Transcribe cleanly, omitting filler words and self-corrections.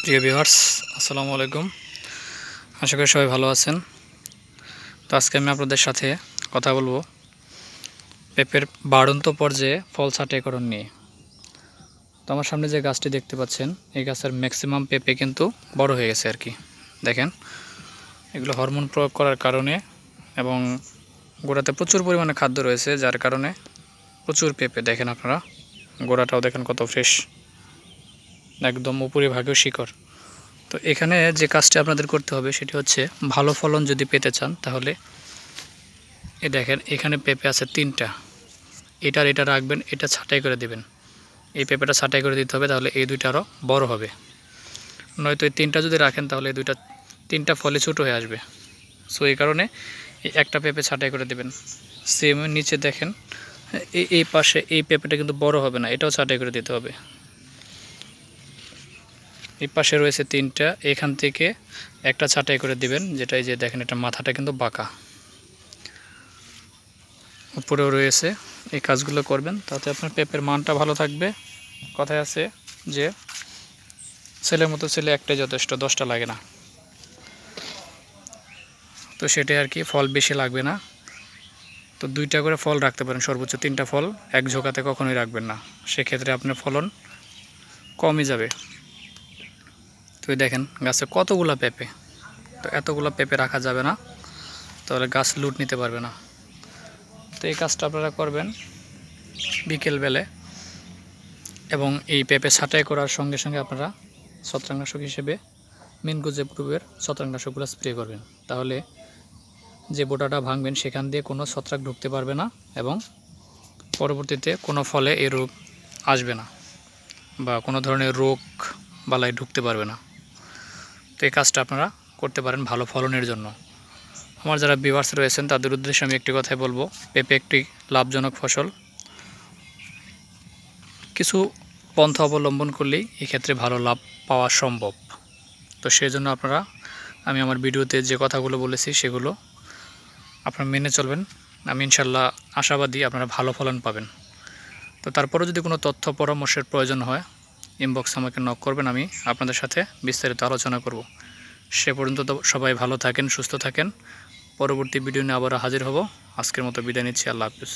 প্রিয় ভিউয়ার্স, আসসালামু আলাইকুম। আশা করি সবাই ভালো আছেন। তো আজকে আমি আপনাদের সাথে কথা বলবো পেঁপের বাড়ন্ত পর্যায়ে ফল ছাঁটাইকরণ নিয়ে। তো আমার সামনে যে গাছটি দেখতে পাচ্ছেন, এই গাছের ম্যাক্সিমাম পেঁপে কিন্তু বড় হয়ে গেছে আর কি। দেখেন, এগুলো হরমোন প্রয়োগ করার কারণে এবং গোড়াতে প্রচুর পরিমাণে খাদ্য রয়েছে, যার কারণে প্রচুর পেঁপে। দেখেন আপনারা, গোড়াটাও দেখেন কত ফ্রেশ, একদম উপরিভাগেও শিকড়। তো এখানে যে কাজটি আপনাদের করতে হবে সেটি হচ্ছে, ভালো ফলন যদি পেতে চান তাহলে দেখেন এখানে পেঁপে আছে 3টা। এটা রাখবেন, এটা ছাঁটাই করে দিবেন। এই পেঁপেটা ছাঁটাই করে দিতে হবে, তাহলে এই দুইটা আরও বড় হবে। নয়তো এই 3টা যদি রাখেন তাহলে এই 3টা ফলে ছোটো হয়ে আসবে। সো এই কারণে এই একটা পেঁপে ছাঁটাই করে দিবেন। সেম নিচে দেখেন এই পাশে এই পেঁপেটা কিন্তু বড় হবে না, এটাও ছাঁটাই করে দিতে হবে। এই পাশে রয়েছে 3টা, এখান থেকে একটা ছাঁটাই করে দিবেন, যেটা এই যে দেখেন এটা মাথাটা কিন্তু বাঁকা, উপরেও রয়েছে। এই কাজগুলো করবেন, তাতে আপনার পেঁপের মানটা ভালো থাকবে। কথায় আছে যে ছেলের মতো ছেলে একটাই যথেষ্ট, 10টা লাগে না। তো সেটাই আর কি, ফল বেশি লাগবে না। তো 2টা করে ফল রাখতে পারেন, সর্বোচ্চ 3টা ফল এক ঝোঁকাতে কখনোই রাখবেন না, সেক্ষেত্রে আপনার ফলন কমই যাবে। তো দেখেন গাছে কতগুলো পেঁপে, তো এতগুলো পেঁপে রাখা যাবে না, তাহলে গাছ লুট নিতে পারবে না। তো এই কাজটা আপনারা করবেন বিকেলবেলে, এবং এই পেঁপে ছাঁটাই করার সঙ্গে সঙ্গে আপনারা ছত্রাকনাশক হিসেবে মিনকোজেব গ্রুপের ছত্রাকনাশকগুলো স্প্রে করবেন। তাহলে যে বোটাটা ভাঙবেন সেখান দিয়ে কোনো ছত্রাক ঢুকতে পারবে না, এবং পরবর্তীতে কোনো ফলে এই রোগ আসবে না, বা কোনো ধরনের রোগ বালাই ঢুকতে পারবে না। তো এই কাজটা আপনারা করতে পারেন ভালো ফলনের জন্য। আমার যারা ভিউয়ার্স রয়েছেন তাদের উদ্দেশ্যে আমি একটি কথাই বলবো, পেঁপে একটি লাভজনক ফসল। কিছু পন্থা অবলম্বন করলেই এক্ষেত্রে ভালো লাভ পাওয়া সম্ভব। তো সেই জন্য আপনারা, আমি আমার ভিডিওতে যে কথাগুলো বলেছি সেগুলো আপনারা মেনে চলবেন। আমি ইনশাল্লাহ আশাবাদী আপনারা ভালো ফলন পাবেন। তো তারপরেও যদি কোনো তথ্য পরামর্শের প্রয়োজন হয়, ইনবক্স আমাকে নক করবেন, আমি আপনাদের সাথে বিস্তারিত আলোচনা করব। সে পর্যন্ত তো সবাই ভালো থাকেন, সুস্থ থাকেন। পরবর্তী ভিডিও নিয়ে আবার হাজির হব। আজকের মতো বিদায় নিচ্ছি। আল্লাহ হাফিজ।